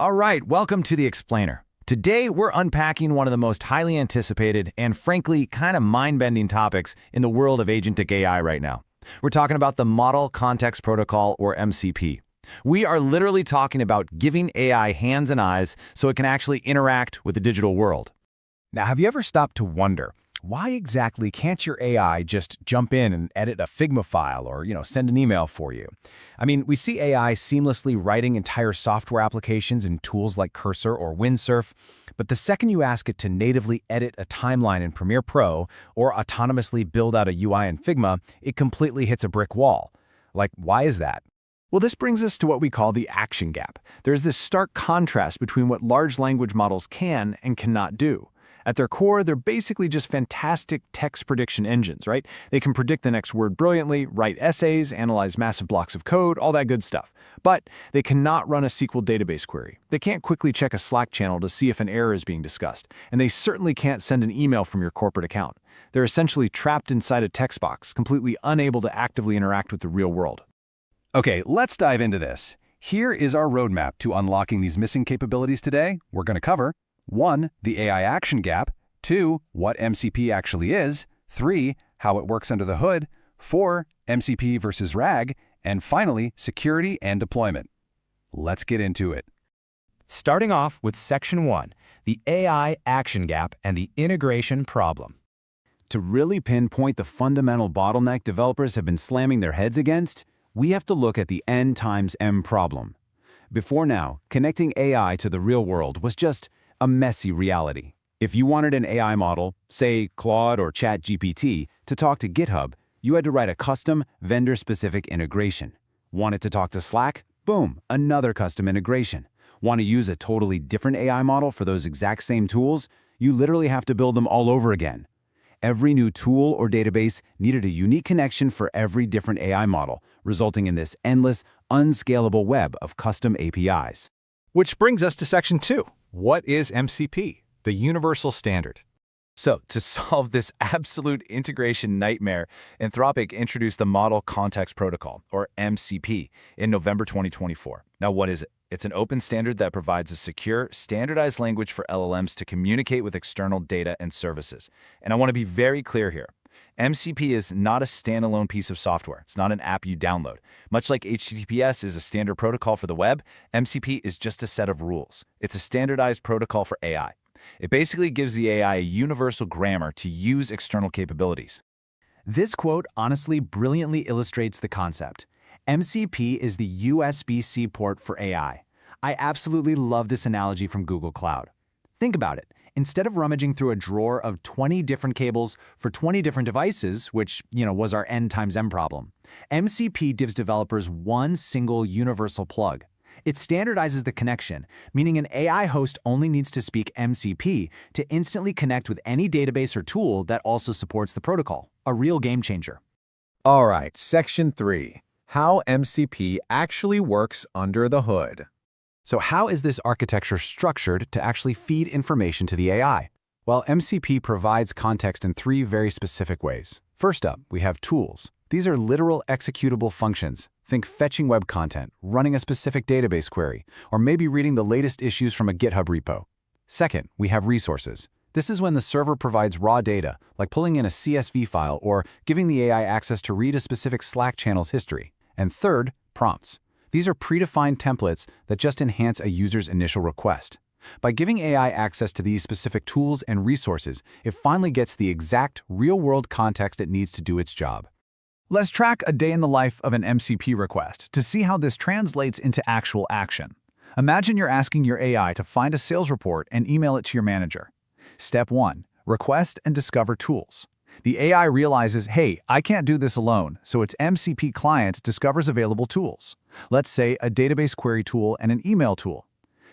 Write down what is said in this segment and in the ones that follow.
All right, welcome to The Explainer. Today, we're unpacking one of the most highly anticipated and frankly kind of mind-bending topics in the world of agentic AI right now. We're talking about the Model Context Protocol, or MCP. We are literally talking about giving AI hands and eyes so it can actually interact with the digital world. Now, have you ever stopped to wonder, why exactly can't your AI just jump in and edit a Figma file or, send an email for you? I mean, we see AI seamlessly writing entire software applications in tools like Cursor or Windsurf, but the second you ask it to natively edit a timeline in Premiere Pro or autonomously build out a UI in Figma, it completely hits a brick wall. Like, why is that? Well, this brings us to what we call the action gap. There's this stark contrast between what large language models can and cannot do. At their core, they're basically just fantastic text prediction engines, right? They can predict the next word brilliantly, write essays, analyze massive blocks of code, all that good stuff. But they cannot run a SQL database query. They can't quickly check a Slack channel to see if an error is being discussed. And they certainly can't send an email from your corporate account. They're essentially trapped inside a text box, completely unable to actively interact with the real world. Okay, let's dive into this. Here is our roadmap to unlocking these missing capabilities today. We're going to cover 1. The AI action gap, 2. What MCP actually is, 3. How it works under the hood, 4. MCP versus RAG, and finally, security and deployment. Let's get into it. Starting off with Section 1, the AI action gap and the integration problem. To really pinpoint the fundamental bottleneck developers have been slamming their heads against, we have to look at the N times M problem. Before now, connecting AI to the real world was just a messy reality. If you wanted an AI model, say Claude or ChatGPT, to talk to GitHub, you had to write a custom, vendor-specific integration. Want it to talk to Slack? Boom, another custom integration. Want to use a totally different AI model for those exact same tools? You literally have to build them all over again. Every new tool or database needed a unique connection for every different AI model, resulting in this endless, unscalable web of custom APIs. Which brings us to Section 2. What is MCP? The universal standard. So, to solve this absolute integration nightmare, Anthropic introduced the Model Context Protocol, or MCP, in November 2024. Now, what is it? It's an open standard that provides a secure, standardized language for LLMs to communicate with external data and services. And I want to be very clear here. MCP is not a standalone piece of software. It's not an app you download. Much like HTTPS is a standard protocol for the web, MCP is just a set of rules. It's a standardized protocol for AI. It basically gives the AI a universal grammar to use external capabilities. This quote honestly brilliantly illustrates the concept. MCP is the USB-C port for AI. I absolutely love this analogy from Google Cloud. Think about it. Instead of rummaging through a drawer of 20 different cables for 20 different devices, which, was our N times M problem, MCP gives developers one single universal plug. It standardizes the connection, meaning an AI host only needs to speak MCP to instantly connect with any database or tool that also supports the protocol. A real game changer. All right, Section 3. How MCP actually works under the hood. So how is this architecture structured to actually feed information to the AI? Well, MCP provides context in 3 very specific ways. First up, we have tools. These are literal executable functions. Think fetching web content, running a specific database query, or maybe reading the latest issues from a GitHub repo. Second, we have resources. This is when the server provides raw data, like pulling in a CSV file or giving the AI access to read a specific Slack channel's history. And third, prompts. These are predefined templates that just enhance a user's initial request. By giving AI access to these specific tools and resources, it finally gets the exact real-world context it needs to do its job. Let's track a day in the life of an MCP request to see how this translates into actual action. Imagine you're asking your AI to find a sales report and email it to your manager. Step 1. Request and discover tools. The AI realizes, hey, I can't do this alone, so its MCP client discovers available tools. Let's say a database query tool and an email tool.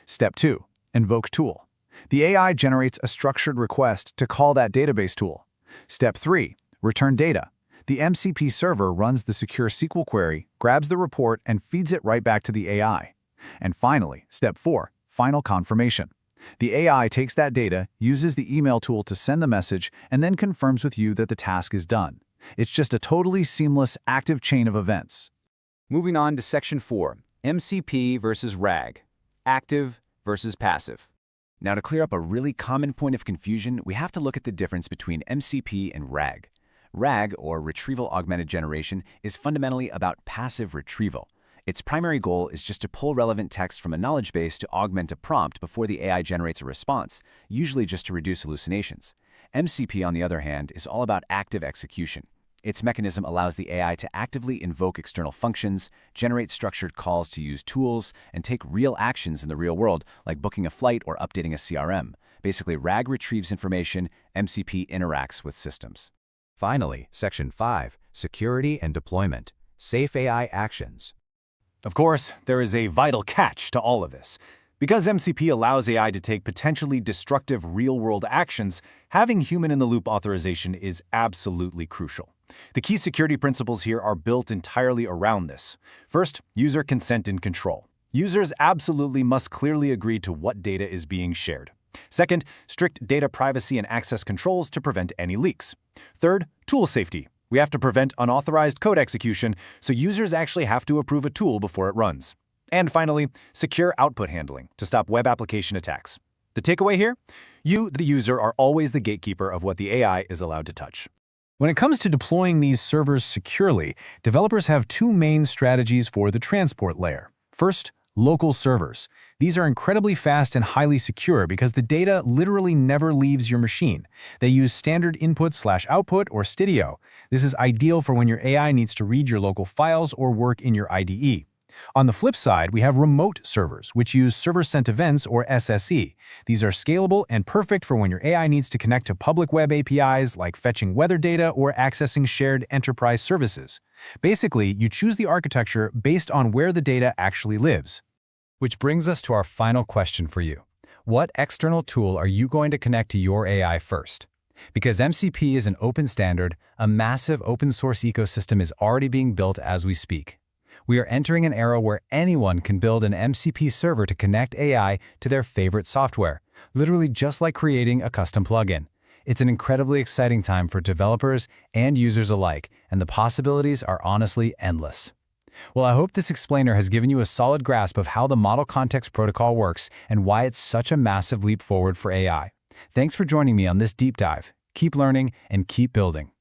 Step 2. Invoke tool. The AI generates a structured request to call that database tool. Step 3. Return data. The MCP server runs the secure SQL query, grabs the report, and feeds it right back to the AI. And finally, Step 4. Final confirmation. The AI takes that data, uses the email tool to send the message, and then confirms with you that the task is done. It's just a totally seamless, active chain of events. Moving on to Section 4, MCP versus RAG, active versus passive. Now, to clear up a really common point of confusion, we have to look at the difference between MCP and RAG. RAG, or Retrieval Augmented Generation, is fundamentally about passive retrieval. Its primary goal is just to pull relevant text from a knowledge base to augment a prompt before the AI generates a response, usually just to reduce hallucinations. MCP, on the other hand, is all about active execution. Its mechanism allows the AI to actively invoke external functions, generate structured calls to use tools, and take real actions in the real world, like booking a flight or updating a CRM. Basically, RAG retrieves information, MCP interacts with systems. Finally, Section 5, Security and Deployment, Safe AI Actions. Of course, there is a vital catch to all of this. Because MCP allows AI to take potentially destructive real-world actions, having human-in-the-loop authorization is absolutely crucial. The key security principles here are built entirely around this. First, user consent and control. Users absolutely must clearly agree to what data is being shared. Second, strict data privacy and access controls to prevent any leaks. Third, tool safety. We have to prevent unauthorized code execution, so users actually have to approve a tool before it runs. And finally, secure output handling to stop web application attacks. The takeaway here? You, the user, are always the gatekeeper of what the AI is allowed to touch. When it comes to deploying these servers securely, developers have two main strategies for the transport layer. First, local servers. These are incredibly fast and highly secure because the data literally never leaves your machine. They use standard input/output or STIDIO. This is ideal for when your AI needs to read your local files or work in your IDE. On the flip side, we have remote servers, which use server-sent events or SSE. These are scalable and perfect for when your AI needs to connect to public web APIs like fetching weather data or accessing shared enterprise services. Basically, you choose the architecture based on where the data actually lives. Which brings us to our final question for you. What external tool are you going to connect to your AI first? Because MCP is an open standard, a massive open-source ecosystem is already being built as we speak. We are entering an era where anyone can build an MCP server to connect AI to their favorite software, literally just like creating a custom plugin. It's an incredibly exciting time for developers and users alike, and the possibilities are honestly endless. Well, I hope this explainer has given you a solid grasp of how the Model Context Protocol works and why it's such a massive leap forward for AI. Thanks for joining me on this deep dive. Keep learning and keep building.